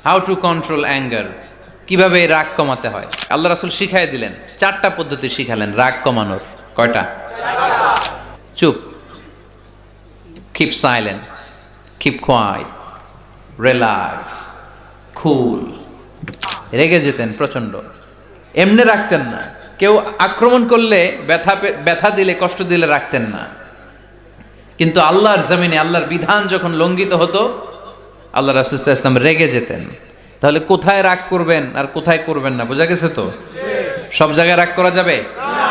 How to control anger, কিভাবে এই রাগ কমাতে হয়। আল্লাহ রাসূল শিখাই দিলেন, 4টা পদ্ধতি শিখালেন রাগ কমানোর। কয়টা? চুপ, keep silent, keep quiet, relax, cool. রেগে যেতেন প্রচন্ড, এমনি রাখতেন না। কেউ আক্রমণ করলে ব্যথা দিলে কষ্ট দিলে রাখতেন না। কিন্তু আল্লাহর জমিনে আল্লাহর বিধান যখন লঙ্ঘিত হতো, আল্লাহ রাসূল সাল্লাল্লাহু আলাইহি ওয়াসাল্লাম রেগে যেতেন। তাহলে কোথায় রাগ করবেন আর কোথায় করবেন না বোঝা গেছে তো? সব জায়গায় রাগ করা যাবে না।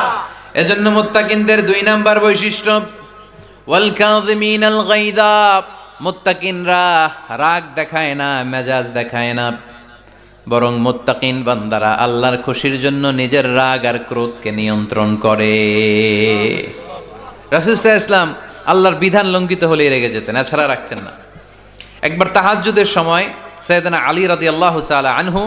এজন্য মুত্তাকিনদের 2 নাম্বার বৈশিষ্ট্য, ওয়াল কাযিমিনাল গায়যা। মুত্তাকিনরা রাগ দেখায় না, মেজাজ দেখায় না, বরং মুত্তাকিন বান্দারা আল্লাহর খুশির জন্য নিজের রাগ আর ক্রোধকে নিয়ন্ত্রণ করে। রাসূল সাল্লাল্লাহু আলাইহি ওয়াসাল্লাম আল্লাহর বিধান লঙ্ঘিত হলেই রেগে যেতেন, এছাড়া রাখতেন না। একবার তাহাজ্জুদের সময় সাইয়েদনা আলী রাদিয়াল্লাহু তাআলা আনহু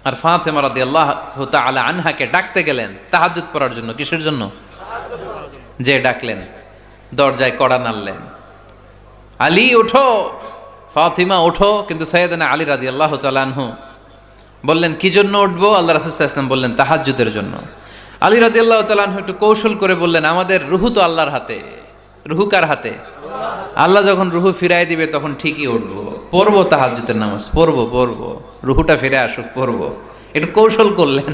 আর ফাতেমা রাদিয়াল্লাহু তাআলা আনহাকে ডাকতে গেলেন তাহাজ্জুদ পড়ার জন্য। কিসের জন্য? যে ডাকলেন, দরজায় কড়া নাড়লেন, আলী ওঠো, ফাতিমা ওঠো। কিন্তু সাইয়েদনা আলী রাদিয়াল্লাহু তাআলা আনহু বললেন, কি জন্য উঠবো? আল্লাহ রাসূল সাল্লাল্লাহু আলাইহি ওয়াসাল্লাম বললেন, তাহাজ্জুদের জন্য। আলী রাদিয়াল্লাহু তাআলা আনহু একটু কৌশল করে বললেন, আমাদের রুহু তো আল্লাহর হাতে। রুহু কার হাতে? আল্লাহ যখন রুহু ফিরাই দিবে তখন ঠিকই উঠবো, পড়বো তাহাজ্জুদের নামাজ, পড়বো, রুহুটা ফিরে আসুক, পড়বো। একটু কৌশল করলেন।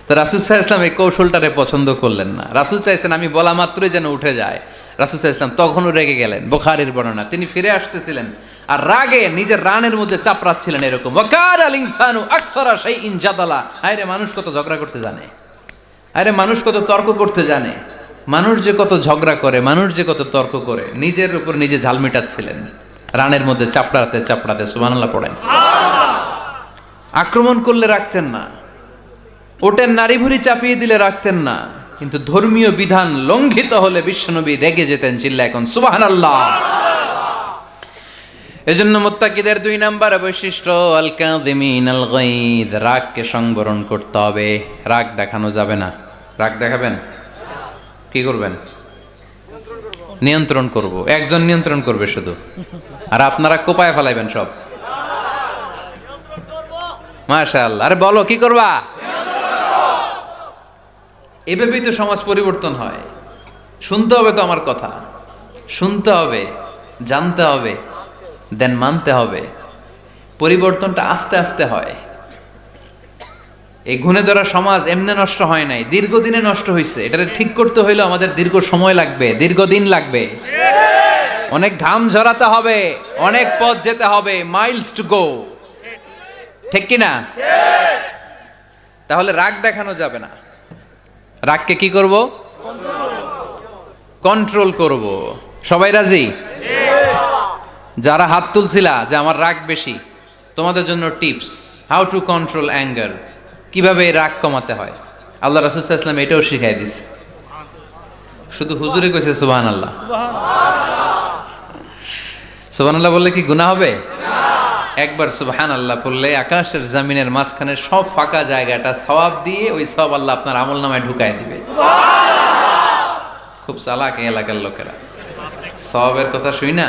তো রাসূল সাল্লাল্লাহু আলাইহি ওয়াসাল্লাম এই কৌশলটারে পছন্দ করলেন না। রাসূল চাইছেন আমি বলা মাত্রই যেন উঠে যায়। রাসূল সাল্লাল্লাহু আলাইহি ওয়াসাল্লাম তখনও রেগে গেলেন। বুখারীর বর্ণনা, তিনি ফিরে আসতেছিলেন আর রাগে নিজের রানের মধ্যে চাপড়াচ্ছিলেন এরকম, ওয়াকারাল ইনসানু আকসারা শাইইন জাদালা। আরে মানুষ কত ঝগড়া করতে জানে, আরে মানুষ কত তর্ক করতে জানে, মানুষ যে কত ঝগড়া করে, মানুষ যে কত তর্ক করে, নিজের উপর নিজে ঝাল মেটাচ্ছিলেন রানের মধ্যে চাপড়াতে। সুবহানাল্লাহ পড়েন। আক্রমণ করলে রাখতেন না, ওটের নারী ভুঁড়ি চাপিয়ে দিলে রাখতেন না, কিন্তু ধর্মীয় বিধান লঙ্ঘিত হলে বিশ্বনবী রেগে যেতেন। চিল্লা এখন সুবহানাল্লাহ। এজন্য মুত্তাকিদের 2 নাম্বার বৈশিষ্ট্য, আল কাযিমিনাল গায়দ, রাগকে সংবরণ করতে হবে। রাগ দেখানো যাবে না। রাগ দেখাবেন, কি করবেন? নিয়ন্ত্রণ করব। একজন নিয়ন্ত্রণ করবে শুধু, আর আপনারা কোপায় ফেলাইবেন সব। মাশাআল্লাহ। আরে বলো, কি করবা? এভাবেই তো সমাজ পরিবর্তন হয়। শুনতে হবে তো আমার কথা, শুনতে হবে, জানতে হবে, দেন মানতে হবে। পরিবর্তনটা আস্তে আস্তে হয়। এই গুণে ধরা সমাজ এমনি নষ্ট হয় নাই, দীর্ঘদিনে নষ্ট হয়েছে। এটা ঠিক করতে হইলে আমাদের দীর্ঘ সময় লাগবে, দীর্ঘদিন লাগবে, অনেক ঘাম ঝরাতে হবে, অনেক পথ যেতে হবে, মাইলস টু গো। ঠিক কি না? তাহলে রাগ দেখানো যাবে না। রাগকে কি করব? কন্ট্রোল করব। সবাই রাজি? যারা হাত তুলছিলা যে আমার রাগ বেশি, তোমাদের জন্য tips, how to control anger, কিভাবে এই রাগ কমাতে হয়। আল্লাহ রাসূল সাল্লাল্লাহু আলাইহি ওয়াসাল্লাম এটাও শিখাই দিয়েছে। শুধু হুজুরে কইছে সুবহানাল্লাহ। সুবহানাল্লাহ বললে কি গুনাহ হবে? একবার সুবহানাল্লাহ বললে আকাশের জমিনের মাঝখানে সব ফাঁকা জায়গাটা সওয়াব দিয়ে ওই সওয়াব আল্লাহ আপনার আমলনামায় ঢুকায় দিবে। খুব চালাক এই এলাকার লোকেরা, সওয়াবের কথা শুই না,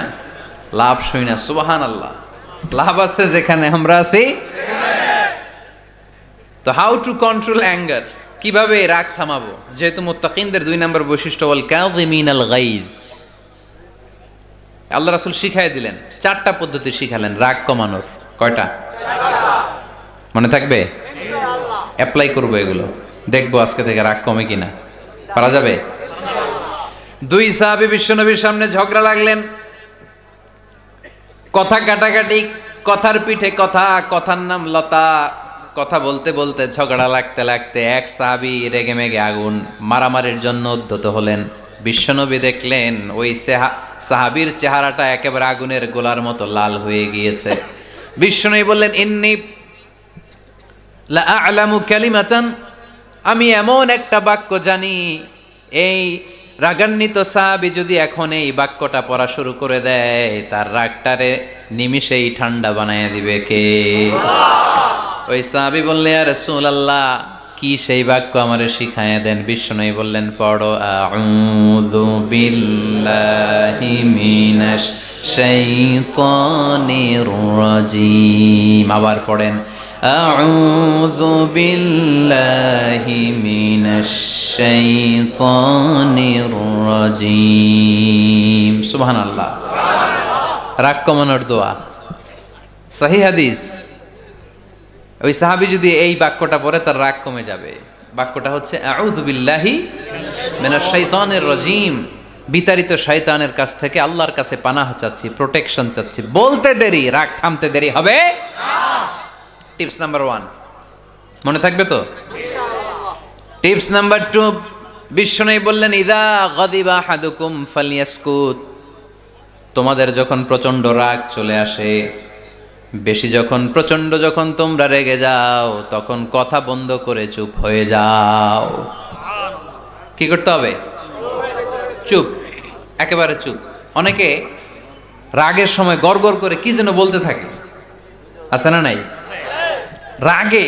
লাভ শুই না। সুবহানাল্লাহ, লাভ আছে যেখানে আমরা আছি। তো হাউ টু কন্ট্রোল অ্যাঙ্গার, কিভাবে রাগ থামাবো? যেহেতু মুত্তাকিনদের 2 নাম্বার বৈশিষ্ট্য, ওয়াল কাযিমিনাল গায়জ, আল্লাহ রাসূল শিখাই দিলেন, 4টা পদ্ধতি শিখালেন রাগ কমানোর। কয়টা? মনে থাকবে? ইনশাআল্লাহ অ্যাপ্লাই করব এগুলো, দেখবো আজকে থেকে রাগ কমে কিনা। পারা যাবে? 2 সাহাবী বিশ্বনবীর সামনে ঝগড়া লাগলেন, কথা কাটাকাটি, কথার পিঠে কথা, কথার নাম লতা। কথা বলতে বলতে ঝগড়া লাগতে লাগতে এক সাহাবী রেগে মেগে আগুন, মারামারির জন্য উদ্যত হলেন। বিশ্বনবী দেখলেন ওই সাহাবীর চেহারাটা একেবারে আগুনের গোলার মতো লাল হয়ে গিয়েছে। বিশ্বনবী বললেন, ইন্নী লা আ'লামু কালিমাতান, আমি এমন একটা বাক্য জানি, এই রাগান্বিত সাহাবী যদি এখন এই বাক্যটা পড়া শুরু করে দেয়, তার রাগটারে নিমিষেই ঠান্ডা বানায় দিবে কে? ওই সাহাবী বললেন, ইয়া রাসূলুল্লাহ, কি সেই বাক্য আমারে শিখায়া দেন। বিশ্বনবী বললেন, পড়ো আউযু বিল্লাহি মিনাশ শাইতানির রাজিম। আবার পড়েন আউযু বিল্লাহি মিনাশ শাইতানির রাজিম। সুবহানাল্লাহ। রাগ কমানোর দোয়া, সহিহ হাদিস। ওই সাহাবী যদি এই বাক্যটা পড়ে তার রাগ কমে যাবে। বাক্যটা হচ্ছে আউযু বিল্লাহি মিনাশ শাইতানির রাজিম। বিতাড়িত শয়তানের কাছ থেকে আল্লাহর কাছে পানাহ চাচ্ছি, প্রোটেকশন চাচ্ছি। বলতে দেরি, রাগ থামতে দেরি হবে না। টিপস নাম্বার 1 মনে থাকবে তো? টিপস নাম্বার 2, বিশ্বনবী বললেন ইযা গাদিবা আহাদুকুম ফালইয়াসকুত। তোমাদের যখন প্রচন্ড রাগ চলে আসে, বেশি যখন প্রচন্ড যখন তোমরা রেগে যাও, তখন কথা বন্ধ করে চুপ হয়ে যাও। কি করতে হবে? চুপ, একেবারে চুপ। অনেকে রাগের সময় গড়গড় করে কি যেন বলতে থাকে, আছে না নাই? রাগে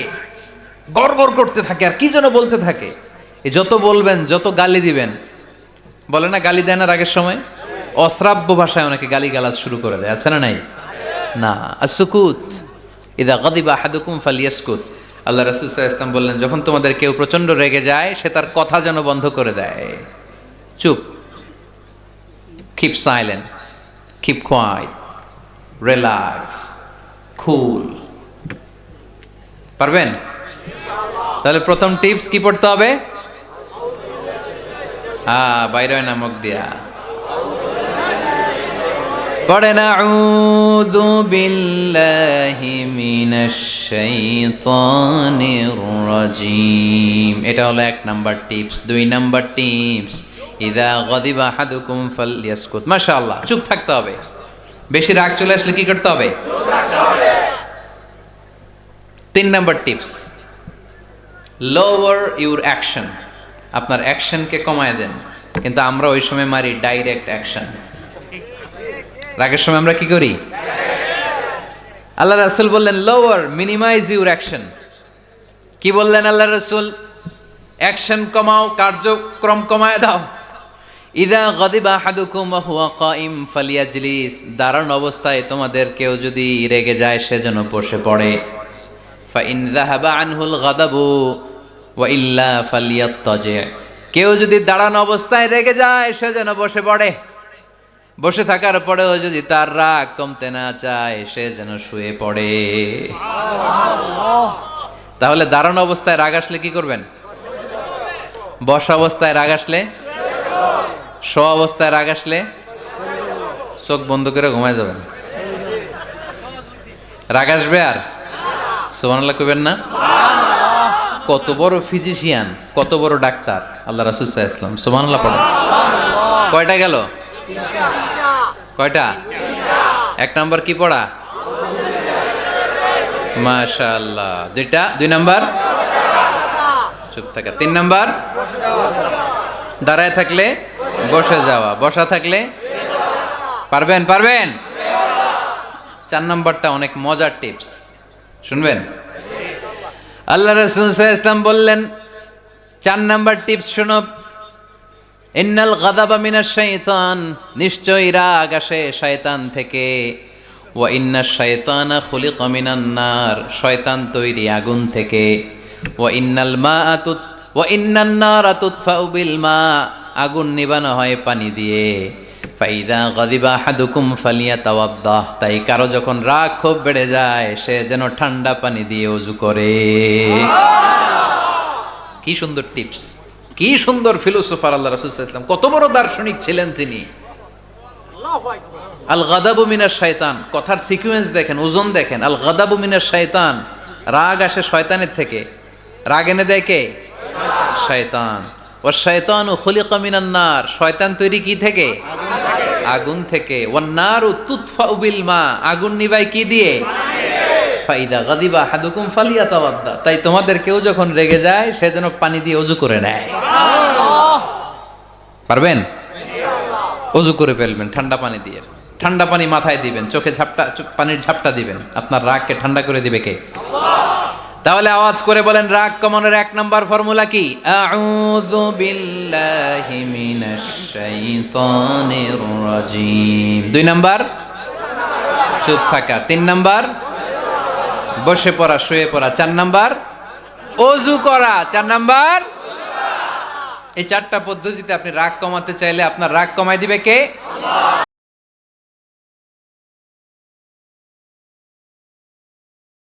গড়গড় করতে থাকে আর কি যেন বলতে থাকে। যত বলবেন, যত গালি দিবেন, বলে না গালি দেয় না রাগের সময়, অশ্রাব্য ভাষায় অনেকে গালি গালাজ শুরু করে দেয়, আছে না নাই? না, আসুকুত ইদা গাদিবা আহাদুকুম ফালিয়াসকুত। আল্লাহ রাসূল সাল্লাল্লাহু আলাইহি ওয়াসাল্লাম বললেন, যখন তোমাদের কেউ প্রচন্ড রেগে যায়, সে তার কথা যেন বন্ধ করে দেয়। চুপ, keep silent, keep quiet, relax, cool। পারবেন? তাহলে প্রথম টিপস কি পড়তে হবে? বাইরে হয় না মুখ দিয়া। পড়েন আউযু বিল্লাহি মিনাশ শাইতানির রাজিম। এটা হলো 1 নাম্বার টিপস। 2 নাম্বার টিপস, ইযা গাদিবা আহাদুকুম ফালইয়াসকুত। মাশাআল্লাহ, চুপ থাকতে হবে। বেশি রাগ চলে আসলে কি করতে হবে? চুপ থাকতে হবে। 3 number tips, lower your action. আপনার অ্যাকশনকে কমায় দেন। কিন্তু আমরা ওই সময় মারি ডাইরেক্ট অ্যাকশন। রাগের সময় আমরা কি করি? আল্লাহ রাসূল বললেন লোয়ার, মিনিমাইজ ইউর অ্যাকশন। কি বললেন আল্লাহ রাসূল? অ্যাকশন কমাও, কার্যক্রম কমায় দাও। ইযা গাদিবা আহাদুকুম ওয়া হুয়া কাইম ফালিয়াজলিস। দাঁড়ানো অবস্থায় তোমাদের কেউ যদি রেগে যায়, সে যেন বসে পড়ে। ফাইন যাহাবা আনহুল গাদাবু ওয়া ইল্লা ফালিয়াত্তাজি। কেউ যদি দাঁড়ানো অবস্থায় রেগে যায়, সে যেন বসে পড়ে। বসে থাকার পরেও যদি তার রাগ কমতে না চায়, সে যেন শুয়ে পড়ে। তাহলে দাঁড়ানো অবস্থায় রাগ আসলে কি করবেন? বসা অবস্থায় রাগ আসলে, শোয়া অবস্থায় রাগ আসলে চোখ বন্ধ করে ঘুমায় যাবেন। রাগ আসবে আর সুবহানাল্লাহ কইবেন না? কত বড় ফিজিশিয়ান, কত বড় ডাক্তার আল্লাহ রাসূল সাল্লাল্লাহু আলাইহি ওয়াসাল্লাম। সুবহানাল্লাহ পড়েন। কয়টা গেল? কয়টা? 1 নাম্বার কি পড়া? মাশাআল্লাহ। 2 নাম্বার চুপ থাকা। 3 নাম্বার দাঁড়ায় থাকলে বসে যাওয়া, বসা থাকলে পারবেন? 4 নাম্বারটা অনেক মজার টিপস, শুনবেন? আল্লাহ রাসূল সাল্লাল্লাহু আলাইহি ওয়াসাল্লাম বললেন 4 নাম্বার টিপস শুনো। ইন্নাল গাদাবা মিনাশ শাইতান। নিশ্চয়ই রাগ আসে শয়তান থেকে। ওয়া ইন্নাশ শাইতানা খুলিকা মিনান নার। শয়তান তৈরি আগুন থেকে। ওয়া ইন্নান নারা তুতফাউ বিল মা। আগুন নিবানো হয় পানি দিয়ে। ফাইদা গাদিবা আহাদুকুম ফালিয়াতাওয়াদ্দা। তাই কারো যখন রাগ খুব বেড়ে যায়, সে যেন ঠান্ডা পানি দিয়ে ওযু করে। কি সুন্দর টিপস, কি সুন্দর ফিলোসোফার আল্লাহ রাসূল সাল্লাল্লাহু আলাইহি ওয়াসাল্লাম। কত বড় দার্শনিক ছিলেন তিনি। আল গাদাবু মিনাশ শাইতান, কথার সিকোয়েন্স দেখেন, ওজন দেখেন। আল গাদাবু মিনাশ শাইতান, রাগ আসে শয়তানের থেকে। রাগ এনে দেয় কে? শয়তান। ওয়াশ শাইতানু খুলিকা মিনান নার। শয়তান তৈরি কি থেকে? আগুন থেকে। ওয়ান নারু তুতফাউ বিল মা। আগুন নিভায় কি দিয়ে? ফাইদা গাদিবা আহাদুকুম ফালিয়াতাওয়াদ্দা। তাই তোমাদের কেউ যখন রেগে যায়, সে যেন পানি দিয়ে ওযু করে নেয়। পারবেন? ওযু করে ফেলবেন ঠান্ডা পানি দিয়ে। ঠান্ডা পানি মাথায় দিবেন, চোখে পানির ঝাপটা দিবেন। আপনার রাগকে ঠান্ডা করে দিবে কে? তাহলে আওয়াজ করে বলেন রাগ কমানোর 1 নাম্বার ফর্মুলা কি? আউযু বিল্লাহি মিনাশ শাইতানির রাজিম। 2 নাম্বার চুপ থাকা। 3 নাম্বার বসে পড়া, শুয়ে পড়া। 4 নাম্বার অজু করা। 4 নাম্বার, এই 4টা পদ্ধতিতে আপনি রাগ কমাতে চাইলে আপনার রাগ কমায় দিবে কে?